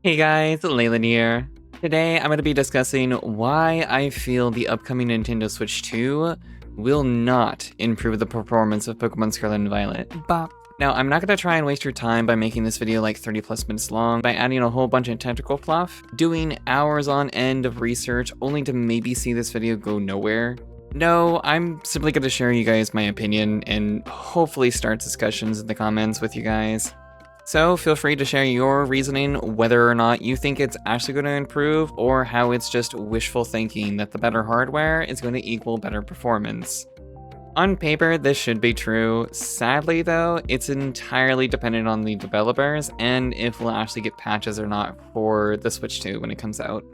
Hey guys, Leyland here. Today I'm going to be discussing why I feel the upcoming Nintendo Switch 2 will not improve the performance of Pokemon Scarlet and Violet. Bop. Now, I'm not going to try and waste your time by making this video like 30 plus minutes long by adding a whole bunch of technical fluff, doing hours on end of research only to maybe see this video go nowhere. No, I'm simply going to share you guys my opinion and hopefully start discussions in the comments with you guys. So feel free to share your reasoning whether or not you think it's actually going to improve or how it's just wishful thinking that the better hardware is going to equal better performance. On paper, this should be true. Sadly though, it's entirely dependent on the developers and if we'll actually get patches or not for the Switch 2 when it comes out.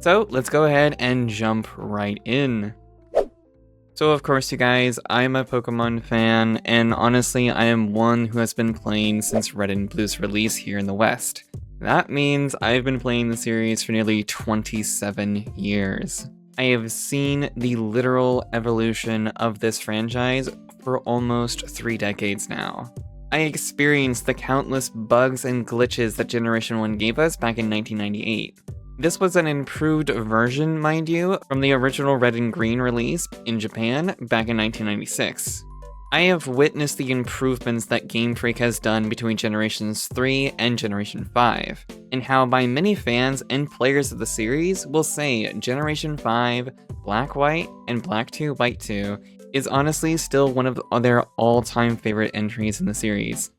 So let's go ahead and jump right in. So of course you guys, I'm a Pokemon fan, and honestly I am one who has been playing since Red and Blue's release here in the West. That means I've been playing the series for nearly 27 years. I have seen the literal evolution of this franchise for almost 3 decades now. I experienced the countless bugs and glitches that Generation 1 gave us back in 1998. This was an improved version, mind you, from the original Red and Green release in Japan back in 1996. I have witnessed the improvements that Game Freak has done between Generations 3 and Generation 5, and how by many fans and players of the series will say Generation 5, Black White, and Black 2 White 2 is honestly still one of their all-time favorite entries in the series.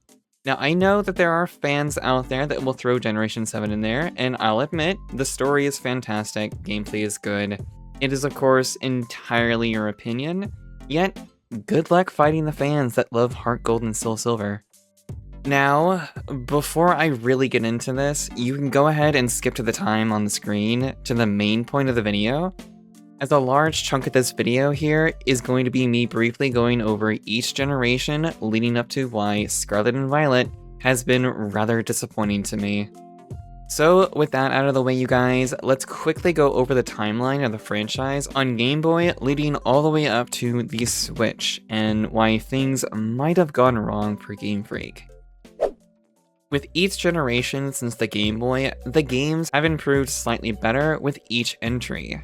Now, I know that there are fans out there that will throw Generation 7 in there, and I'll admit, the story is fantastic, gameplay is good. It is, of course, entirely your opinion, yet good luck fighting the fans that love Heart Gold and Soul Silver. Now, before I really get into this, you can go ahead and skip to the time on the screen to the main point of the video, as a large chunk of this video here is going to be me briefly going over each generation leading up to why Scarlet and Violet has been rather disappointing to me. So with that out of the way you guys, let's quickly go over the timeline of the franchise on Game Boy leading all the way up to the Switch and why things might have gone wrong for Game Freak. With each generation since the Game Boy, the games have improved slightly better with each entry.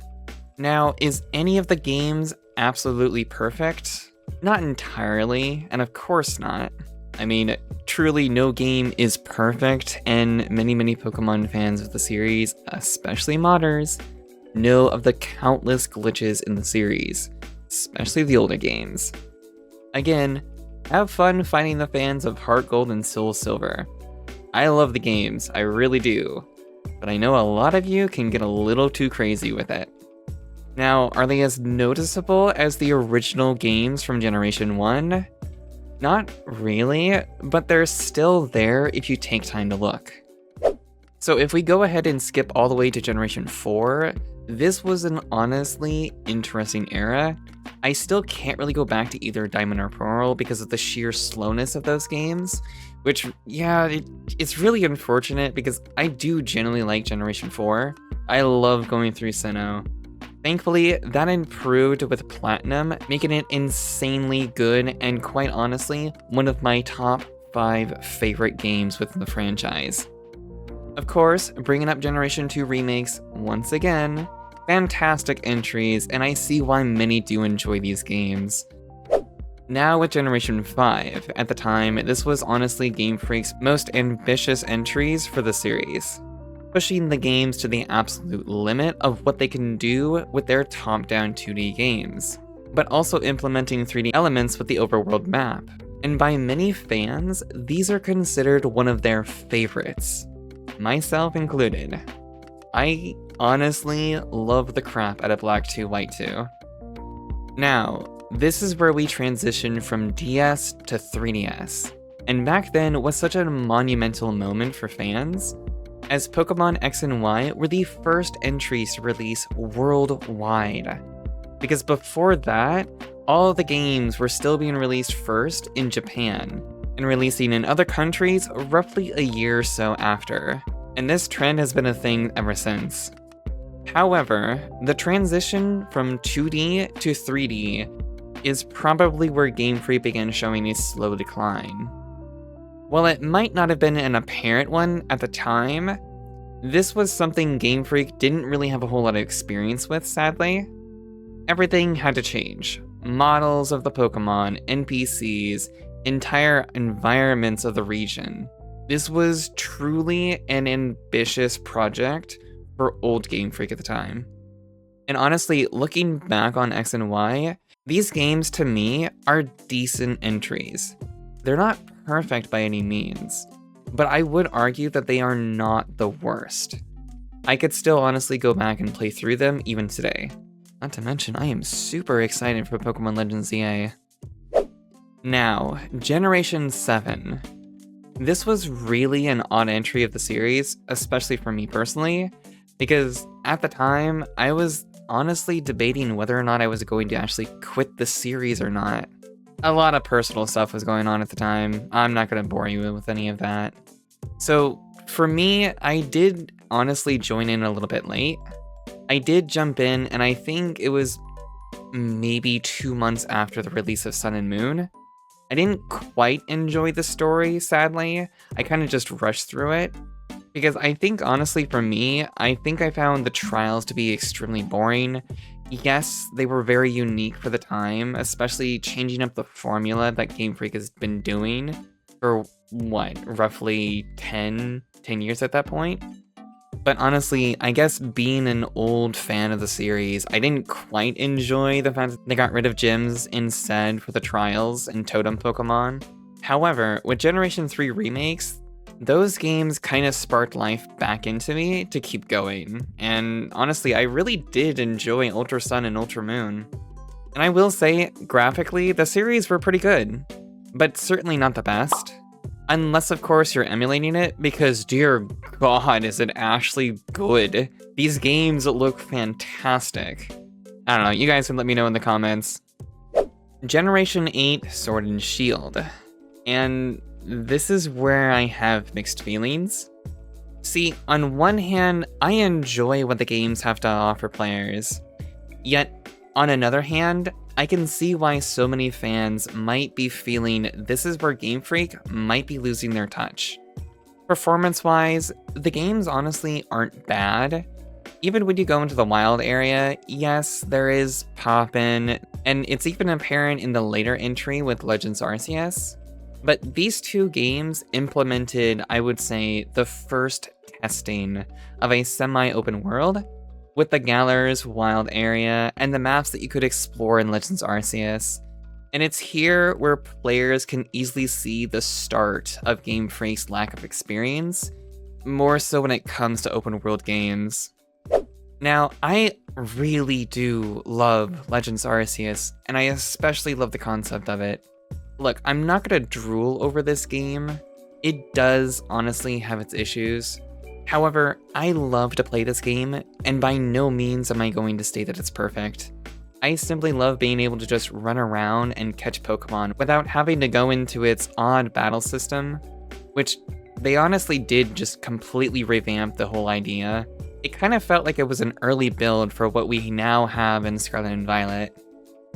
Now, is any of the games absolutely perfect? Not entirely, and of course not. I mean, truly no game is perfect, and many Pokemon fans of the series, especially modders, know of the countless glitches in the series, especially the older games. Again, have fun finding the fans of Heart Gold and Soul Silver. I love the games, I really do, but I know a lot of you can get a little too crazy with it. Now, are they as noticeable as the original games from Generation 1? Not really, but they're still there if you take time to look. So if we go ahead and skip all the way to Generation 4, this was an honestly interesting era. I still can't really go back to either Diamond or Pearl because of the sheer slowness of those games, which, yeah, it's really unfortunate because I do genuinely like Generation 4. I love going through Sinnoh. Thankfully, that improved with Platinum, making it insanely good and quite honestly, one of my top 5 favorite games within the franchise. Of course, bringing up Generation 2 remakes, once again, fantastic entries, and I see why many do enjoy these games. Now with Generation 5, at the time, this was honestly Game Freak's most ambitious entries for the series, pushing the games to the absolute limit of what they can do with their top-down 2D games, but also implementing 3D elements with the overworld map. And by many fans, these are considered one of their favorites, myself included. I honestly love the crap out of Black 2 White 2. Now, this is where we transition from DS to 3DS, and back then was such a monumental moment for fans, as Pokemon X and Y were the first entries to release worldwide. Because before that, all of the games were still being released first in Japan, and releasing in other countries roughly a year or so after. And this trend has been a thing ever since. However, the transition from 2D to 3D is probably where Game Freak began showing a slow decline. While it might not have been an apparent one at the time, This was something Game Freak didn't really have a whole lot of experience with, sadly. Everything had to change. Models of the Pokemon, NPCs, entire environments of the region. This was truly an ambitious project for old Game Freak at the time. And honestly, looking back on X and Y, these games to me are decent entries. They're not perfect by any means, but I would argue that they are not the worst. I could still honestly go back and play through them even today. Not to mention, I am super excited for Pokemon Legends ZA. Now, Generation 7. This was really an odd entry of the series, especially for me personally, because at the time, I was honestly debating whether or not I was going to actually quit the series or not. A lot of personal stuff was going on at the time. I'm not going to bore you with any of that. So for me, I did honestly join in a little bit late. I did jump in, and I think it was maybe 2 months after the release of Sun and Moon. I didn't quite enjoy the story, sadly. I kind of just rushed through it. Because I think, honestly, for me, I think I found the trials to be extremely boring. Yes, they were very unique for the time, especially changing up the formula that Game Freak has been doing for, roughly 10 years at that point? But honestly, I guess being an old fan of the series, I didn't quite enjoy the fact that they got rid of gyms instead for the trials and Totem Pokemon. However, with Generation 3 remakes, those games kind of sparked life back into me to keep going, and honestly, I really did enjoy Ultra Sun and Ultra Moon. And I will say, graphically, the series were pretty good, but certainly not the best. Unless, of course, you're emulating it, because dear god, is it actually good. These games look fantastic. I don't know, you guys can let me know in the comments. Generation 8 Sword and Shield. And this is where I have mixed feelings. See, on one hand, I enjoy what the games have to offer players. Yet, on another hand, I can see why so many fans might be feeling this is where Game Freak might be losing their touch. Performance-wise, the games honestly aren't bad. Even when you go into the wild area, yes, there is Poppin', and it's even apparent in the later entry with Legends Arceus. But these two games implemented, I would say, the first testing of a semi-open world, with the Galar's wild area and the maps that you could explore in Legends Arceus. And it's here where players can easily see the start of Game Freak's lack of experience, more so when it comes to open world games. Now, I really do love Legends Arceus, and I especially love the concept of it. Look, I'm not gonna drool over this game. It does honestly have its issues. However, I love to play this game, and by no means am I going to say that it's perfect. I simply love being able to just run around and catch Pokemon without having to go into its odd battle system, which they honestly did just completely revamp the whole idea. It kind of felt like it was an early build for what we now have in Scarlet and Violet.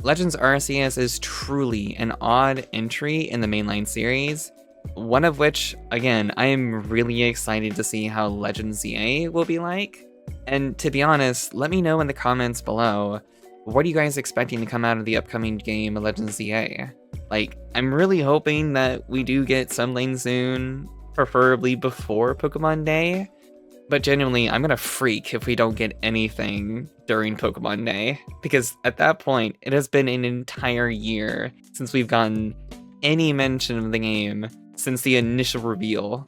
Legends Arceus is truly an odd entry in the mainline series, one of which, again, I am really excited to see how Legends ZA will be like. And to be honest, let me know in the comments below, what are you guys expecting to come out of the upcoming game Legends ZA? Like, I'm really hoping that we do get Sunlane soon, preferably before Pokemon Day. But genuinely, I'm gonna freak if we don't get anything during Pokemon Day, because at that point, it has been an entire year since we've gotten any mention of the game since the initial reveal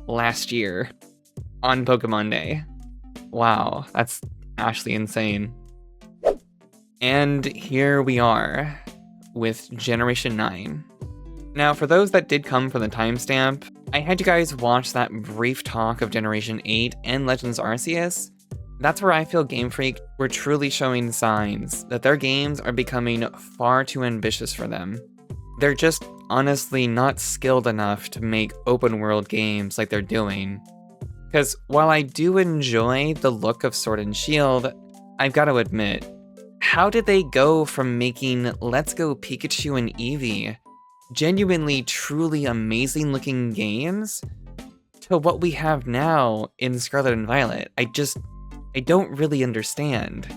last year on Pokemon Day. Wow, that's actually insane. And here we are with Generation 9. Now, for those that did come from the timestamp, I had you guys watch that brief talk of Generation 8 and Legends Arceus. That's where I feel Game Freak were truly showing signs that their games are becoming far too ambitious for them. They're just honestly not skilled enough to make open world games like they're doing. Because while I do enjoy the look of Sword and Shield, I've got to admit, how did they go from making Let's Go Pikachu and Eevee genuinely truly amazing looking games to what we have now in Scarlet and Violet. I don't really understand.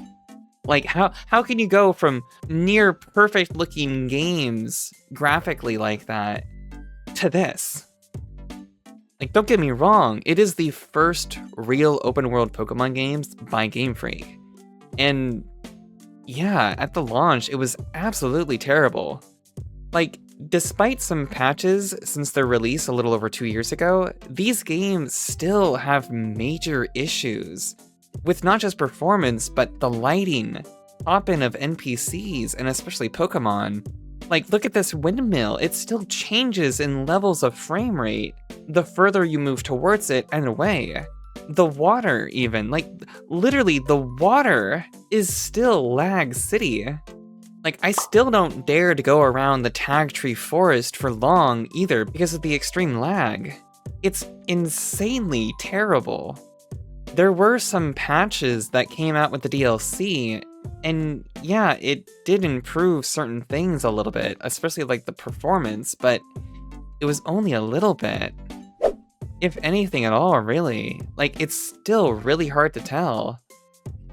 Like, how can you go from near perfect looking games graphically like that to this? Like, don't get me wrong, it is the first real open world Pokemon games by Game Freak. And yeah, at the launch, it was absolutely terrible. Like, despite some patches since their release a little over 2 years ago, these games still have major issues. With not just performance, but the lighting, pop-in of NPCs, and especially Pokemon. Like, look at this windmill, it still changes in levels of frame rate the further you move towards it and away. The water, even, like, literally the water is still Lag City. Like, I still don't dare to go around the Tag Tree Forest for long either because of the extreme lag. It's insanely terrible. There were some patches that came out with the DLC, and yeah, it did improve certain things a little bit, especially like the performance, but it was only a little bit. If anything at all, really. Like, it's still really hard to tell.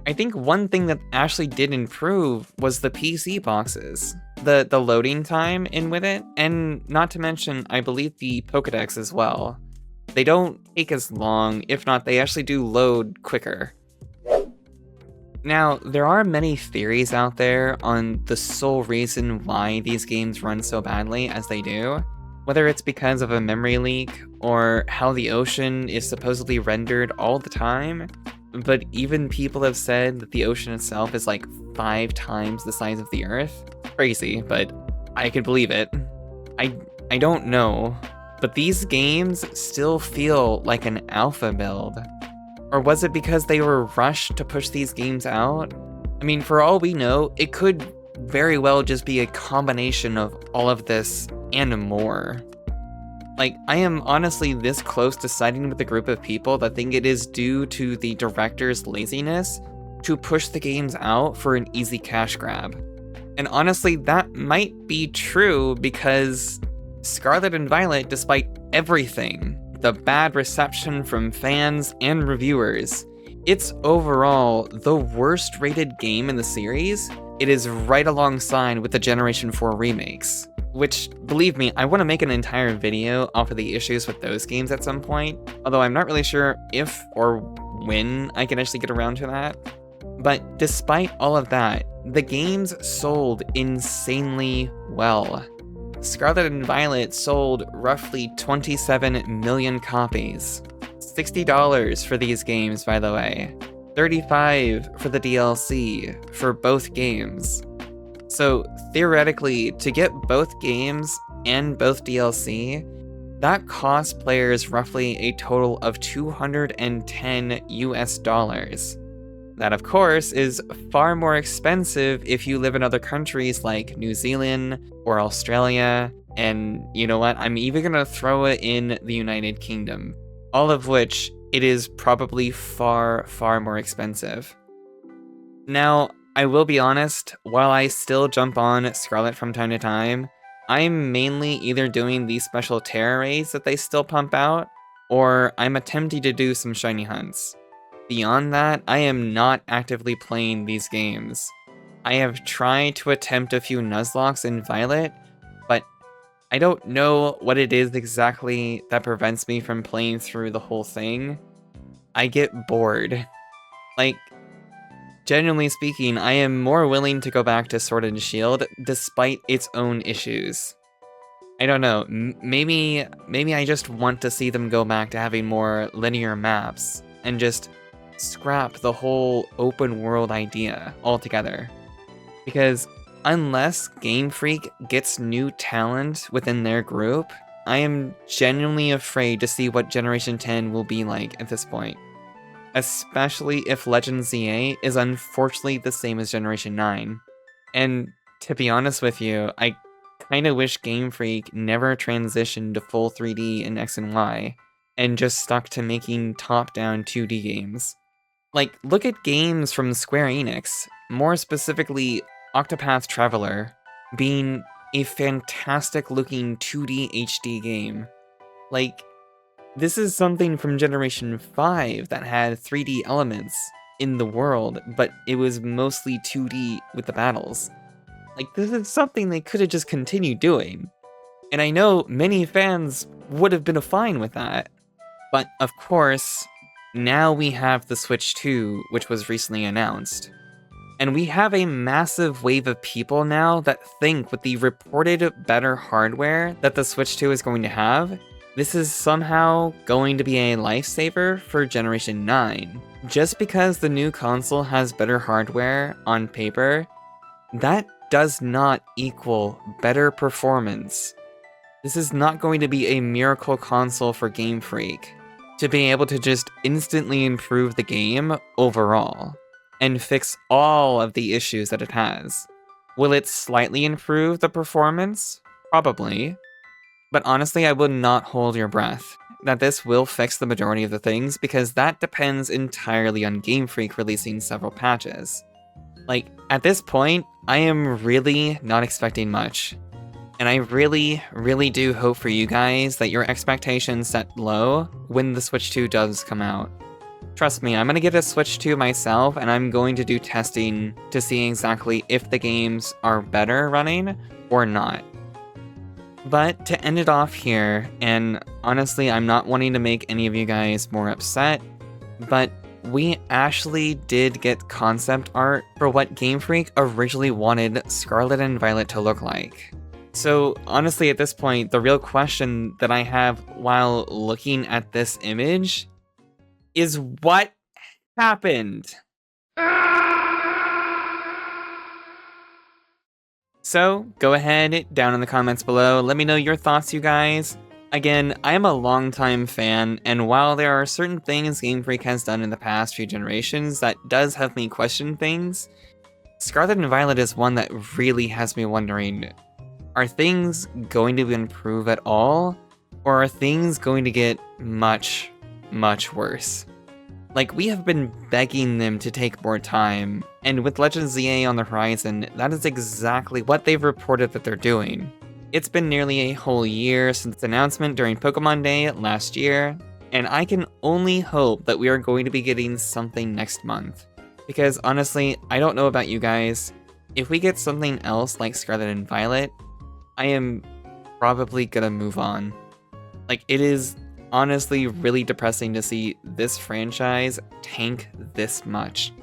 I think one thing that actually did improve was the PC boxes. The loading time in with it, and not to mention, I believe the Pokedex as well. They don't take as long, if not, they actually do load quicker. Now, there are many theories out there on the sole reason why these games run so badly as they do. Whether it's because of a memory leak, or how the ocean is supposedly rendered all the time, but even people have said that the ocean itself is like 5 times the size of the Earth. Crazy, but I could believe it. I don't know, but these games still feel like an alpha build. Or was it because they were rushed to push these games out? I mean, for all we know, it could very well just be a combination of all of this and more. Like, I am honestly this close to siding with a group of people that think it is due to the director's laziness to push the games out for an easy cash grab. And honestly, that might be true because Scarlet and Violet, despite everything, the bad reception from fans and reviewers, it's overall the worst rated game in the series. It is right alongside with the Generation 4 remakes. Which, believe me, I want to make an entire video off of the issues with those games at some point, although I'm not really sure if or when I can actually get around to that. But despite all of that, the games sold insanely well. Scarlet and Violet sold roughly 27 million copies. $60 for these games, by the way. $35 for the DLC for both games. So theoretically, to get both games and both DLC, that costs players roughly a total of $210 US. That, of course, is far more expensive if you live in other countries like New Zealand or Australia, and you know what, I'm even gonna throw it in the United Kingdom, all of which it is probably far, far more expensive. Now, I will be honest, while I still jump on Scarlet from time to time, I'm mainly either doing these special Terra Rays that they still pump out, or I'm attempting to do some shiny hunts. Beyond that, I am not actively playing these games. I have tried to attempt a few Nuzlockes in Violet, but I don't know what it is exactly that prevents me from playing through the whole thing. I get bored. Like, genuinely speaking, I am more willing to go back to Sword and Shield despite its own issues. I don't know, maybe I just want to see them go back to having more linear maps and just scrap the whole open world idea altogether. Because unless Game Freak gets new talent within their group, I am genuinely afraid to see what Generation 10 will be like at this point. Especially if Legend ZA is unfortunately the same as Generation 9. And to be honest with you, I kinda wish Game Freak never transitioned to full 3D in X and Y, and just stuck to making top-down 2D games. Like, look at games from Square Enix, more specifically Octopath Traveler, being a fantastic looking 2D HD game. Like, This is something from Generation 5 that had 3D elements in the world, but it was mostly 2D with the battles. Like, this is something they could have just continued doing. And I know many fans would have been fine with that. But of course, now we have the Switch 2, which was recently announced. And we have a massive wave of people now that think with the reported better hardware that the Switch 2 is going to have, this is somehow going to be a lifesaver for Generation 9. Just because the new console has better hardware on paper, that does not equal better performance. This is not going to be a miracle console for Game Freak to be able to just instantly improve the game overall and fix all of the issues that it has. Will it slightly improve the performance? Probably. But honestly, I would not hold your breath that this will fix the majority of the things, because that depends entirely on Game Freak releasing several patches. Like, at this point, I am really not expecting much. And I really, really do hope for you guys that your expectations set low when the Switch 2 does come out. Trust me, I'm gonna get a Switch 2 myself, and I'm going to do testing to see exactly if the games are better running or not. But to end it off here, and honestly, I'm not wanting to make any of you guys more upset, but we actually did get concept art for what Game Freak originally wanted Scarlet and Violet to look like. So honestly, at this point, the real question that I have while looking at this image is what happened? So go ahead down in the comments below, let me know your thoughts, you guys. Again, I am a longtime fan, and while there are certain things Game Freak has done in the past few generations that does have me question things, Scarlet and Violet is one that really has me wondering, are things going to improve at all, or are things going to get much, much worse? Like, we have been begging them to take more time, and with Legends ZA on the horizon, that is exactly what they've reported that they're doing. It's been nearly a whole year since the announcement during Pokemon Day last year, and I can only hope that we are going to be getting something next month. Because honestly, I don't know about you guys, if we get something else like Scarlet and Violet, I am probably gonna move on. Like, it is honestly really depressing to see this franchise tank this much.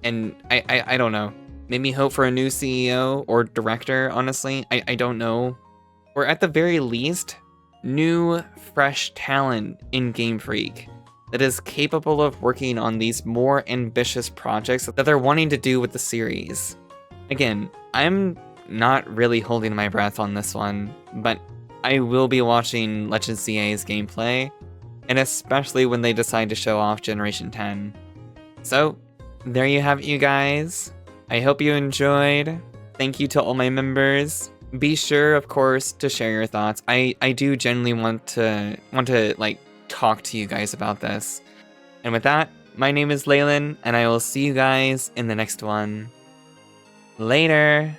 And I don't know. Made me hope for a new CEO or director, honestly. I don't know. Or at the very least, new, fresh talent in Game Freak that is capable of working on these more ambitious projects that they're wanting to do with the series. Again, I'm not really holding my breath on this one, but I will be watching Legends ZA's gameplay, and especially when they decide to show off Generation 10. So, there you have it, you guys. I hope you enjoyed. Thank you to all my members. Be sure, of course, to share your thoughts. I do genuinely want to like talk to you guys about this. And with that, my name is Leyland, and I will see you guys in the next one. Later!